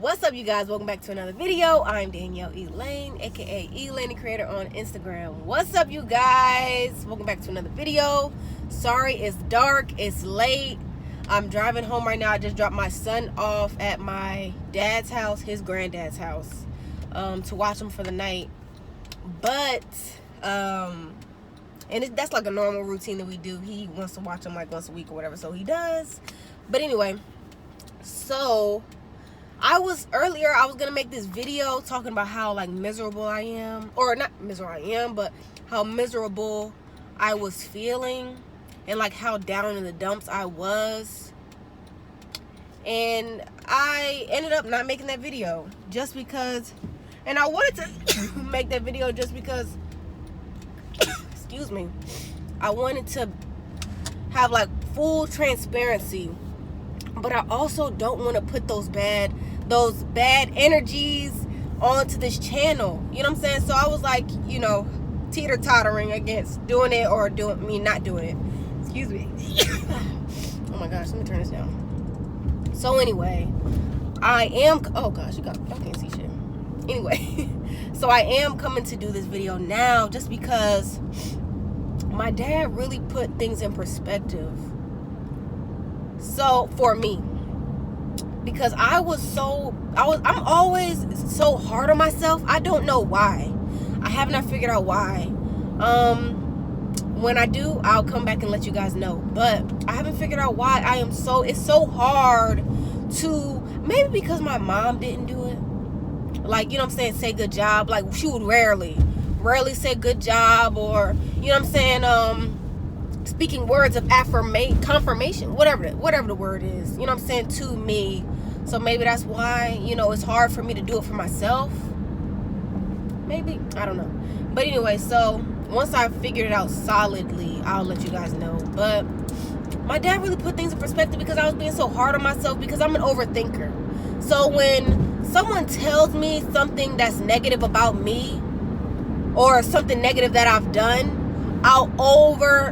What's up, you guys? Welcome back to another video. I'm Danielle Elaine, aka Elaine the Creator on Instagram. What's up, you guys? Welcome back to another video. Sorry, it's dark, it's late. I'm driving home right now. I just dropped my son off at my dad's house, his granddad's house, to watch him for the night. But that's like a normal routine that we do. He wants to watch him like once a week or whatever, so he does. But anyway, so I was gonna make this video talking about how like miserable I am, or not miserable I am, but how miserable I was feeling and like how down in the dumps I was. And I ended up not making that video just because, and I wanted to make that video just because excuse me, I wanted to have like full transparency, but I also don't want to put those bad energies onto this channel. You know what I'm saying? So I was like, teeter-tottering against doing it or not doing it. Excuse me. Oh my gosh, let me turn this down. So anyway, oh gosh, y'all can't see shit. Anyway, so I am coming to do this video now just because my dad really put things in perspective. So for me, because I'm always so hard on myself. I don't know why. I have not figured out why. When I do, I'll come back and let you guys know. But I haven't figured out why it's so hard to, maybe because my mom didn't do it. Like, you know what I'm saying, say good job. Like, she would rarely say good job, or, you know what I'm saying, speaking words of confirmation, whatever the word is, you know what I'm saying, to me. So maybe that's why, it's hard for me to do it for myself. Maybe, I don't know. But anyway, so once I figured it out solidly, I'll let you guys know. But my dad really put things in perspective because I was being so hard on myself because I'm an overthinker. So when someone tells me something that's negative about me or something negative that I've done, I'll overly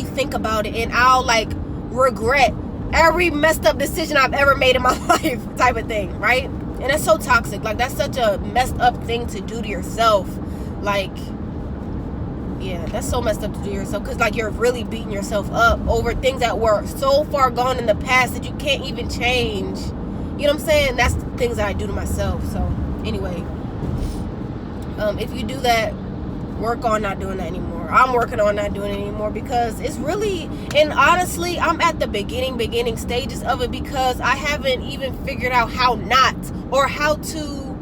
think about it, and I'll like regret every messed up decision I've ever made in my life, type of thing, right? And that's so toxic. Like, that's such a messed up thing to do to yourself. Like, yeah, that's so messed up to do to yourself, because like you're really beating yourself up over things that were so far gone in the past that you can't even change. You know what I'm saying? That's the things that I do to myself. So anyway, if you do that, work on not doing that anymore. I'm working on not doing it anymore because it's really, and honestly, I'm at the beginning stages of it because I haven't even figured out how to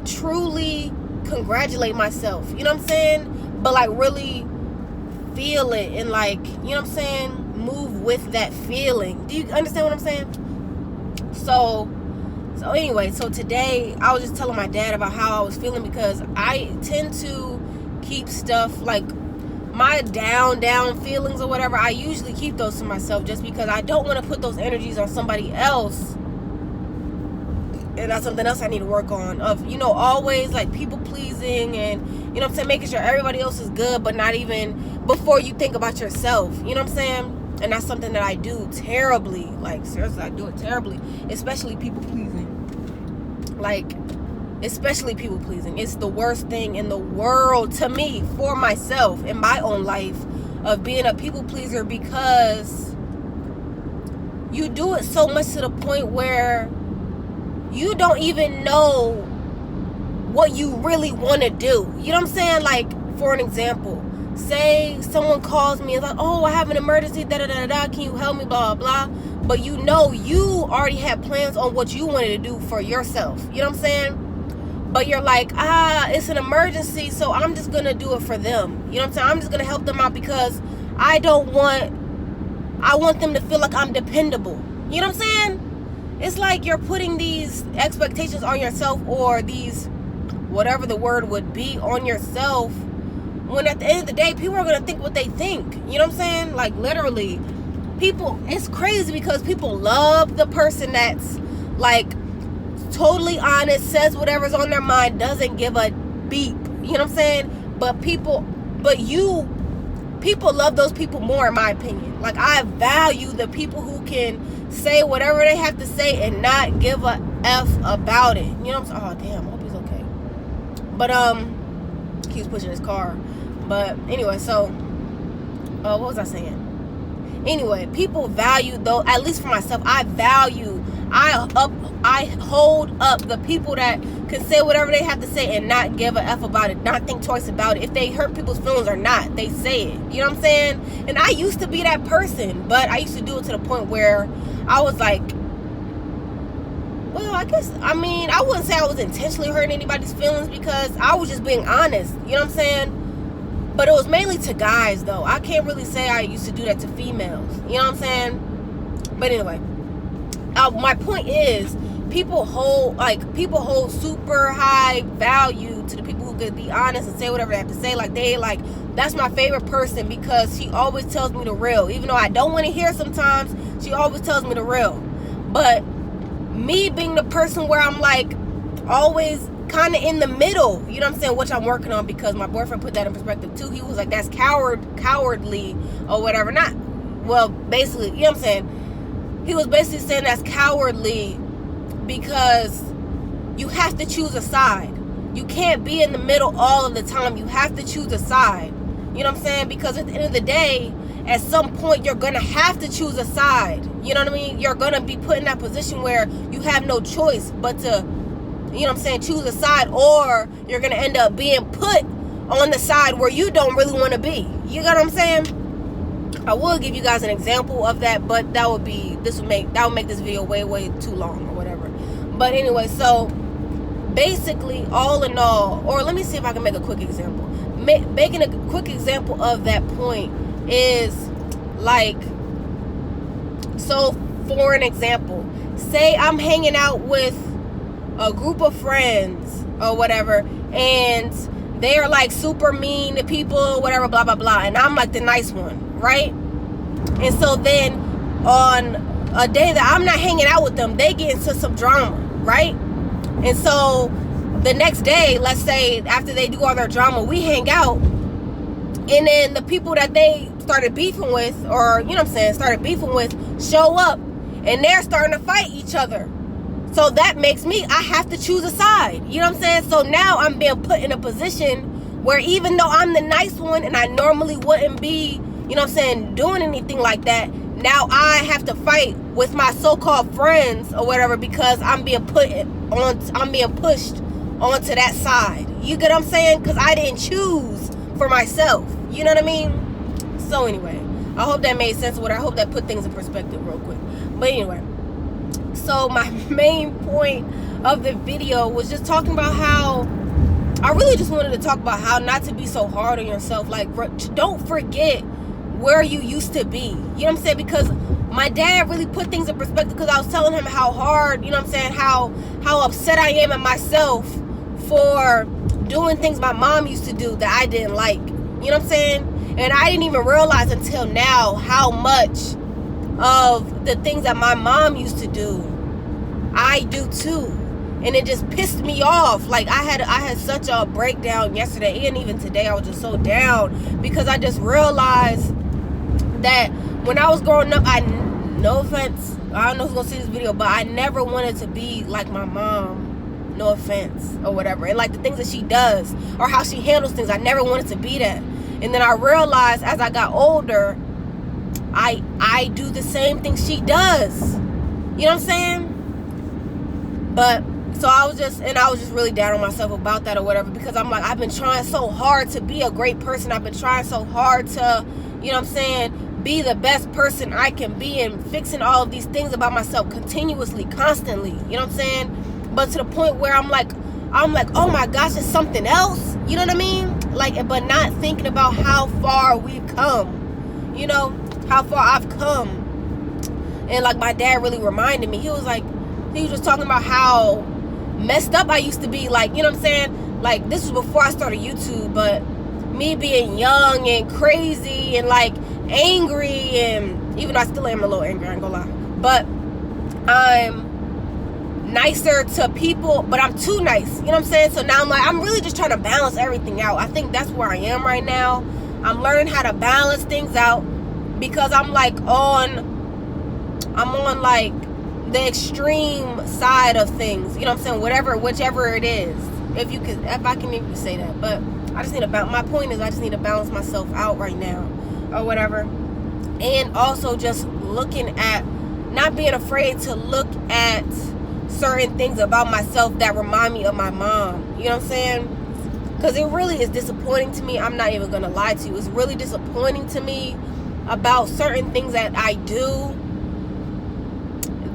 truly congratulate myself. You know what I'm saying? But like really feel it and like, you know what I'm saying, move with that feeling. Do you understand what I'm saying? So anyway, so today I was just telling my dad about how I was feeling because I tend to keep stuff like my down feelings or whatever. I usually keep those to myself just because I don't want to put those energies on somebody else. And that's something else I need to work on, of, always like people pleasing and, you know what I'm saying, making sure everybody else is good, but not even before you think about yourself. You know what I'm saying? And that's something that I do terribly. Like, seriously, I do it terribly. Especially people pleasing. Like, especially people pleasing. It's the worst thing in the world to me, for myself, in my own life, of being a people pleaser, because you do it so much to the point where you don't even know what you really want to do. You know what I'm saying? Like, for an example, say someone calls me and like, oh, I have an emergency, can you help me, blah, blah, blah. But you already had plans on what you wanted to do for yourself. You know what I'm saying? But you're like, it's an emergency, so I'm just going to do it for them. You know what I'm saying? I'm just going to help them out because I want them to feel like I'm dependable. You know what I'm saying? It's like you're putting these expectations on yourself, or these, whatever the word would be, on yourself, when at the end of the day, people are going to think what they think. You know what I'm saying? Like, literally, people, it's crazy because people love the person that's like totally honest, says whatever's on their mind, doesn't give a beep. You know what I'm saying? But people love those people more, in my opinion. Like, I value the people who can say whatever they have to say and not give a F about it. You know what I'm saying? Oh, damn. I hope he's okay. But, he was pushing his car. But, anyway, so, what was I saying? Anyway, people value, though, at least for myself, I hold up the people that can say whatever they have to say and not give a F about it, not think twice about it. If they hurt people's feelings or not, they say it. You know what I'm saying? And I used to be that person, but I used to do it to the point where I was like, well, I wouldn't say I was intentionally hurting anybody's feelings because I was just being honest. You know what I'm saying? But it was mainly to guys, though. I can't really say I used to do that to females. You know what I'm saying? But anyway, my point is, people hold super high value to the people who could be honest and say whatever they have to say. That's my favorite person because she always tells me the real. Even though I don't want to hear sometimes, she always tells me the real. But me being the person where I'm like always kind of in the middle, you know what I'm saying, which I'm working on because my boyfriend put that in perspective too. He was like, that's cowardly or whatever. Basically, you know what I'm saying? He was basically saying that's cowardly because you have to choose a side. You can't be in the middle all of the time. You have to choose a side. You know what I'm saying? Because at the end of the day, at some point, you're going to have to choose a side. You know what I mean? You're going to be put in that position where you have no choice but to, you know what I'm saying, choose a side, or you're going to end up being put on the side where you don't really want to be. You got what I'm saying? I will give you guys an example of that, but that would make this video way too long or whatever. But anyway, so basically, all in all, or let me see if I can make a quick example. Making a quick example of that point is like, so for an example, say I'm hanging out with a group of friends or whatever, and they're like super mean to people, whatever, blah blah blah, and I'm like the nice one, right? And so then on a day that I'm not hanging out with them, they get into some drama, right? And so the next day, let's say after they do all their drama, we hang out, and then the people that they started beefing with, or you know what I'm saying, started beefing with, show up, and they're starting to fight each other. So that makes me, I have to choose a side. You know what I'm saying? So now I'm being put in a position where even though I'm the nice one and I normally wouldn't be, you know what I'm saying, doing anything like that, now I have to fight with my so-called friends or whatever because I'm being pushed onto that side. You get what I'm saying? Because I didn't choose for myself. You know what I mean? So anyway, I hope that made sense. I hope that put things in perspective real quick. But anyway, so my main point of the video was just talking about how I really just wanted to talk about how not to be so hard on yourself. Like, don't forget where you used to be. You know what I'm saying? Because my dad really put things in perspective because I was telling him how hard, you know what I'm saying, how upset I am at myself for doing things my mom used to do that I didn't like. You know what I'm saying? And I didn't even realize until now how much of the things that my mom used to do I do too, and it just pissed me off. Like I had such a breakdown yesterday, and even today I was just so down because I just realized that when I was growing up, no offense, I don't know who's gonna see this video, but I never wanted to be like my mom, no offense or whatever, and like the things that she does or how she handles things, I never wanted to be that. And then I realized as I got older, I do the same thing she does. You know what I'm saying? But so I was just really down on myself about that or whatever, because I'm like, I've been trying so hard to be a great person. I've been trying so hard to, you know what I'm saying, be the best person I can be, and fixing all of these things about myself continuously, constantly. You know what I'm saying? But to the point where I'm like, oh my gosh, it's something else. You know what I mean? Like, but not thinking about how far we've come. You know, how far I've come. And like my dad really reminded me. He was just talking about how messed up I used to be. Like, you know what I'm saying? Like, this was before I started YouTube, but me being young and crazy and like angry, and even though I still am a little angry, I ain't gonna lie, but I'm nicer to people, but I'm too nice. You know what I'm saying? So now I'm like, I'm really just trying to balance everything out. I think that's where I am right now. I'm learning how to balance things out, because I'm like on I'm on like the extreme side of things. You know what I'm saying? Whichever it is. If I can even say that. But I just need to balance. My point is I just need to balance myself out right now or whatever. And also just looking at, not being afraid to look at certain things about myself that remind me of my mom. You know what I'm saying? Because it really is disappointing to me. I'm not even going to lie to you. It's really disappointing to me about certain things that I do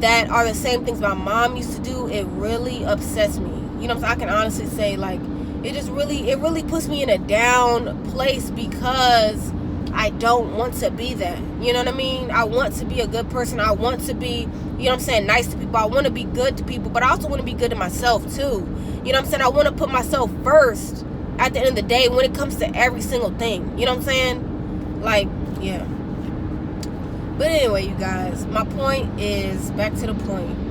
that are the same things my mom used to do. It really upsets me. You know what I'm saying? I can honestly say, like, it really puts me in a down place because I don't want to be that. You know what I mean? I want to be a good person. I want to be, you know what I'm saying, nice to people. I want to be good to people, but I also want to be good to myself too. You know what I'm saying? I want to put myself first at the end of the day when it comes to every single thing. You know what I'm saying? Like, yeah. But anyway, you guys, my point is, back to the point.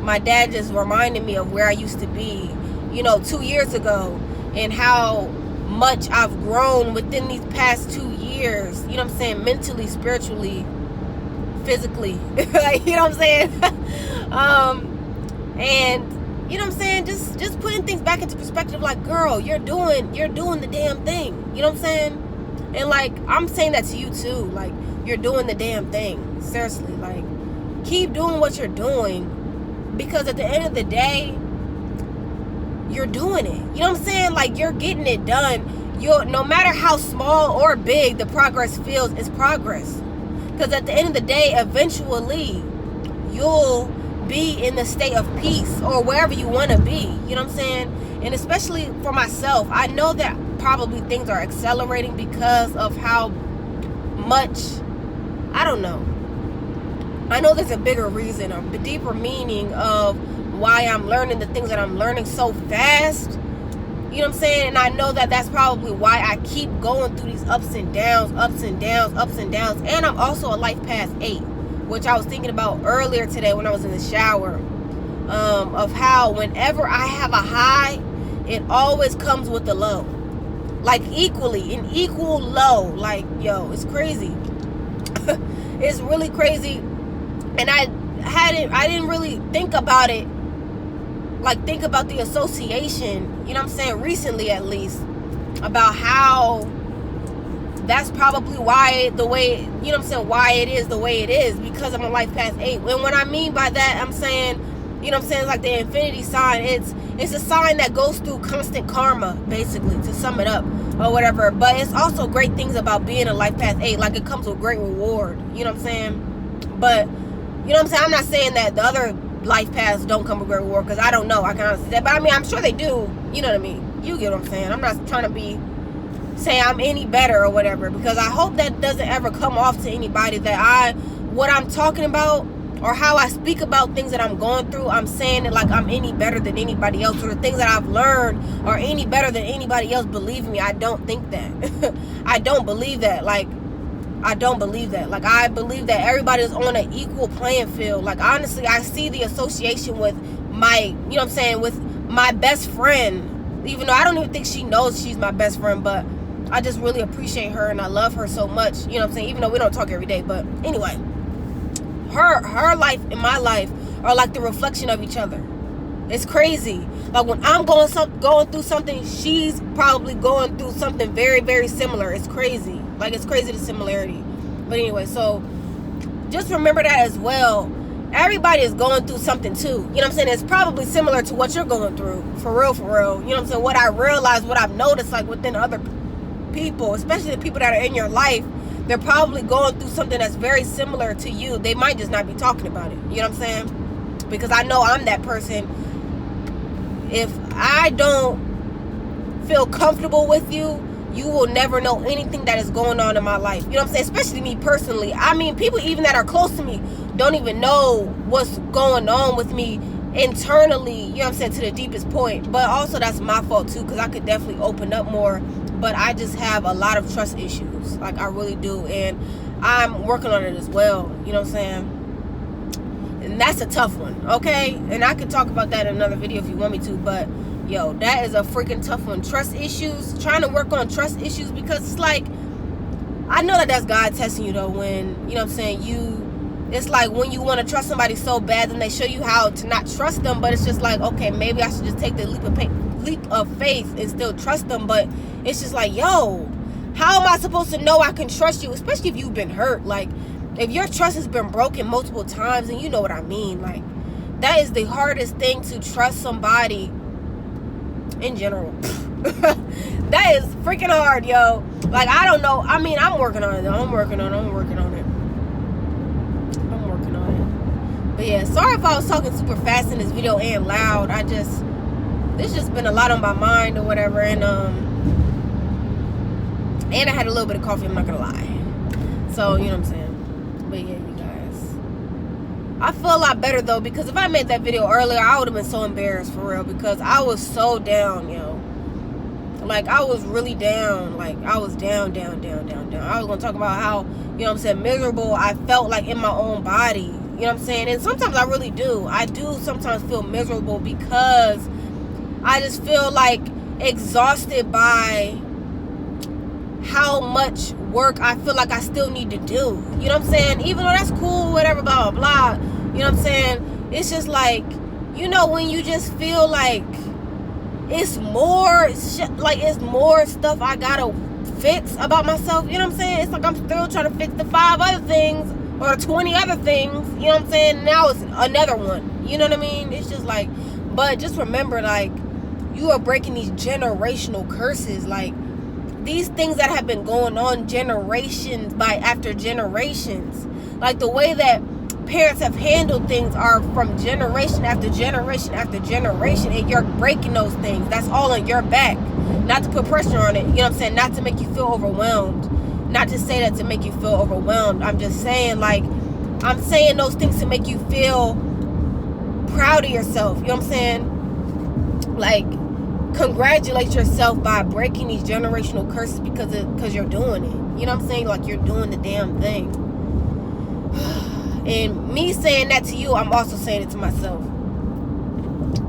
My dad just reminded me of where I used to be, 2 years ago, and how much I've grown within these past 2 years. You know what I'm saying? Mentally, spiritually, physically. Like, you know what I'm saying? And you know what I'm saying? Just putting things back into perspective. Like, girl, you're doing the damn thing. You know what I'm saying? And like, I'm saying that to you too. Like, you're doing the damn thing. Seriously, like, keep doing what you're doing. Because at the end of the day, you're doing it. You know what I'm saying? Like, you're getting it done. No matter how small or big the progress feels, it's progress. Because at the end of the day, eventually, you'll be in the state of peace or wherever you want to be. You know what I'm saying? And especially for myself, I know that probably things are accelerating because of how much, I don't know. I know there's a bigger reason, a deeper meaning of why I'm learning the things that I'm learning so fast. You know what I'm saying? And I know that that's probably why I keep going through these ups and downs. And I'm also a Life Path 8, which I was thinking about earlier today when I was in the shower, of how whenever I have a high, it always comes with a low. Like, equally, an equal low. Like, yo, it's crazy. It's really crazy. And I didn't really think about it, like, think about the association, you know what I'm saying, recently at least, about how that's probably why the way, you know what I'm saying, why it is the way it is, because I'm a Life Path 8. And what I mean by that, I'm saying, you know what I'm saying, like the infinity sign, it's a sign that goes through constant karma, basically, to sum it up, or whatever. But it's also great things about being a Life Path 8, like, it comes with great reward, you know what I'm saying, but, you know what I'm saying, I'm not saying that the other life paths don't come with great reward, because I don't know, I can honestly say, but I mean, I'm sure they do, you know what I mean, you get what I'm saying. I'm not trying to say I'm any better or whatever, because I hope that doesn't ever come off to anybody that what I'm talking about, or how I speak about things that I'm going through, I'm saying it like I'm any better than anybody else, or the things that I've learned are any better than anybody else. Believe me, I don't think that. I don't believe that. Like, I don't believe that. Like, I believe that everybody is on an equal playing field. Like, honestly, I see the association with my, you know what I'm saying, with my best friend, even though I don't even think she knows she's my best friend, but I just really appreciate her and I love her so much, you know what I'm saying, even though we don't talk every day. But anyway, her life and my life are like the reflection of each other. It's crazy. Like, when I'm going through something, she's probably going through something very, very similar. It's crazy. Like, it's crazy, the similarity. But anyway, so just remember that as well. Everybody is going through something too. You know what I'm saying? It's probably similar to what you're going through. For real, for real. You know what I'm saying? What I realized, what I've noticed, like, within other people, especially the people that are in your life, they're probably going through something that's very similar to you. They might just not be talking about it. You know what I'm saying? Because I know I'm that person. If I don't feel comfortable with you, you will never know anything that is going on in my life. You know what I'm saying? Especially me personally. I mean, people even that are close to me don't even know what's going on with me internally, you know what I'm saying, to the deepest point. But also, that's my fault too, because I could definitely open up more. But I just have a lot of trust issues. Like, I really do. And I'm working on it as well. You know what I'm saying? And that's a tough one, okay? And I could talk about that in another video if you want me to, but yo, that is a freaking tough one. Trust issues, trying to work on trust issues, because it's like, I know that that's God testing you though, when, you know what I'm saying, you it's like when you want to trust somebody so bad, then they show you how to not trust them. But it's just like, okay, maybe I should just take the leap of faith and still trust them. But it's just like, yo, how am I supposed to know I can trust you, especially if you've been hurt? Like, if your trust has been broken multiple times, and you know what I mean, like, that is the hardest thing, to trust somebody in general. That is freaking hard, yo. Like, I don't know. I mean, I'm working on it, though. I'm working on it. But yeah, sorry if I was talking super fast in this video and loud. There's just been a lot on my mind or whatever, and I had a little bit of coffee, I'm not gonna lie. So, you know what I'm saying? But yeah, you guys, I feel a lot better though, because if I made that video earlier, I would have been so embarrassed for real, because I was so down, yo. Like, I was really down. Like, I was down. I was gonna talk about how, you know what I'm saying, miserable I felt like in my own body. You know what I'm saying? And sometimes I really do. I do sometimes feel miserable because I just feel like exhausted by how much work I feel like I still need to do. You know what I'm saying? Even though that's cool, whatever, blah, blah, blah. You know what I'm saying? It's just like, you know, when you just feel like it's more stuff I gotta fix about myself. You know what I'm saying? It's like I'm still trying to fix the 5 other things or 20 other things. You know what I'm saying? Now it's another one. You know what I mean? It's just like, but just remember, like, you are breaking these generational curses. Like, these things that have been going on generations after generations. Like, the way that parents have handled things are from generation after generation after generation, and you're breaking those things. That's all on your back. Not to put pressure on it, you know what I'm saying? Not to make you feel overwhelmed. Not to say that to make you feel overwhelmed. I'm just saying, like, I'm saying those things to make you feel proud of yourself. You know what I'm saying? Like, congratulate yourself by breaking these generational curses because you're doing it. You know what I'm saying? Like, you're doing the damn thing. And me saying that to you, I'm also saying it to myself.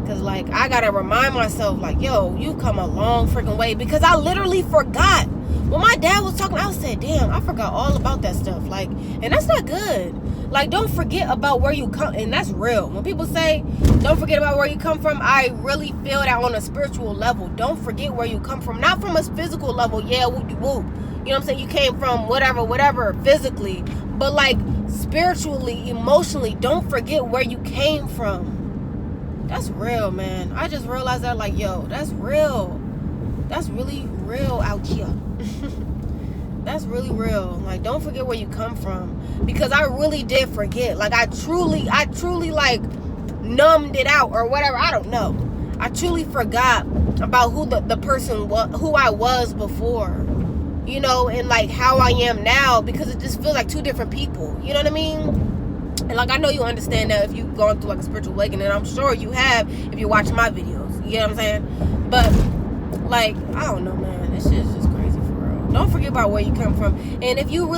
Because, like, I got to remind myself, like, yo, you come a long freaking way. Because I literally forgot. When my dad was talking, I said, damn, I forgot all about that stuff. Like, and that's not good. Like, don't forget about where you come. And that's real. When people say, don't forget about where you come from, I really feel that on a spiritual level. Don't forget where you come from. Not from a physical level. Yeah, whoop. You know what I'm saying? You came from whatever, physically. But, like, spiritually, emotionally, don't forget where you came from. That's real, man. I just realized that, like, yo, that's real. That's really real out here. That's really real. Like, don't forget where you come from. Because I really did forget. Like, I truly, like, numbed it out or whatever. I don't know. I truly forgot about who the person was, who I was before. You know, and, like, how I am now. Because it just feels like 2 different people. You know what I mean? And, like, I know you understand that if you've gone through, like, a spiritual awakening. And I'm sure you have if you're watching my videos. You know what I'm saying? But, like, I don't know, man. This shit's just crazy for real. Don't forget about where you come from. And if you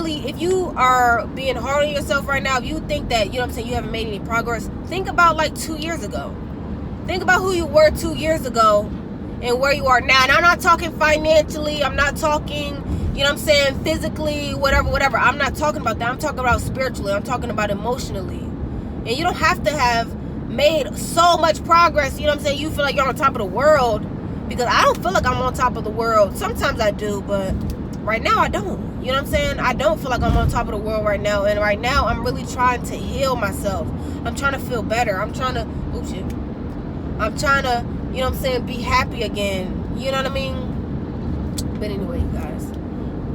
are being hard on yourself right now, if you think that, you know what I'm saying, you haven't made any progress, think about, like, 2 years ago. Think about who you were 2 years ago and where you are now. And I'm not talking financially. I'm not talking, you know what I'm saying, physically, whatever. I'm not talking about that. I'm talking about spiritually. I'm talking about emotionally. And you don't have to have made so much progress, you know what I'm saying, you feel like you're on top of the world. Because I don't feel like I'm on top of the world. Sometimes I do, but right now I don't. You know what I'm saying? I don't feel like I'm on top of the world right now. And right now I'm really trying to heal myself. I'm trying to feel better. I'm trying to, you know what I'm saying, be happy again. You know what I mean? But anyway, you guys,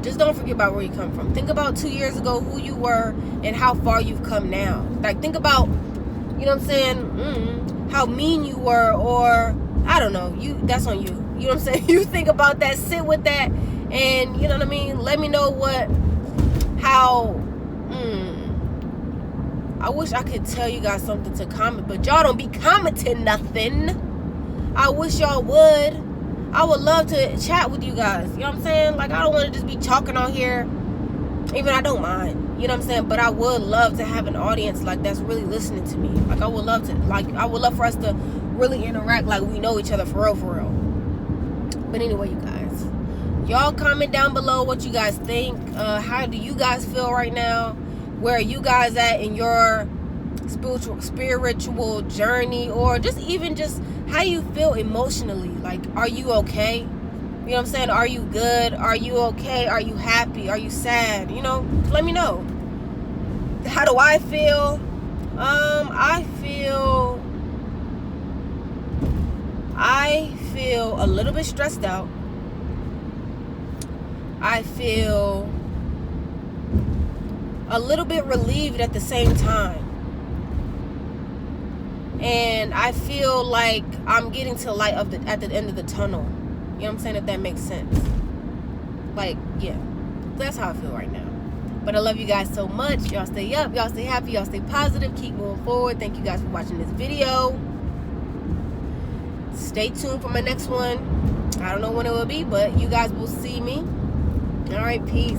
just don't forget about where you come from. Think about 2 years ago, who you were and how far you've come now. Like, think about, you know what I'm saying, how mean you were, or I don't know, that's on you. You know what I'm saying? You think about that, sit with that, and you know what I mean? Let me know I wish I could tell you guys something to comment, but y'all don't be commenting nothing. I wish y'all would. I would love to chat with you guys. You know what I'm saying? Like, I don't want to just be talking on here. Even I don't mind. You know what I'm saying? But I would love to have an audience, like, that's really listening to me. Like, I would love for us to really interact like we know each other for real. But anyway, you guys, y'all comment down below what you guys think. How do you guys feel right now? Where are you guys at in your spiritual journey, or just even just how you feel emotionally? Like, are you okay? You know what I'm saying? Are you good? Are you okay? Are you happy? Are you sad? You know, let me know. How do I feel? I feel a little bit stressed out. I feel a little bit relieved at the same time. And I feel like I'm getting to the light at the end of the tunnel. You know what I'm saying? If that makes sense. Like, yeah. That's how I feel right now. But I love you guys so much. Y'all stay up. Y'all stay happy. Y'all stay positive. Keep moving forward. Thank you guys for watching this video. Stay tuned for my next one. I don't know when it will be, but you guys will see me. All right, peace.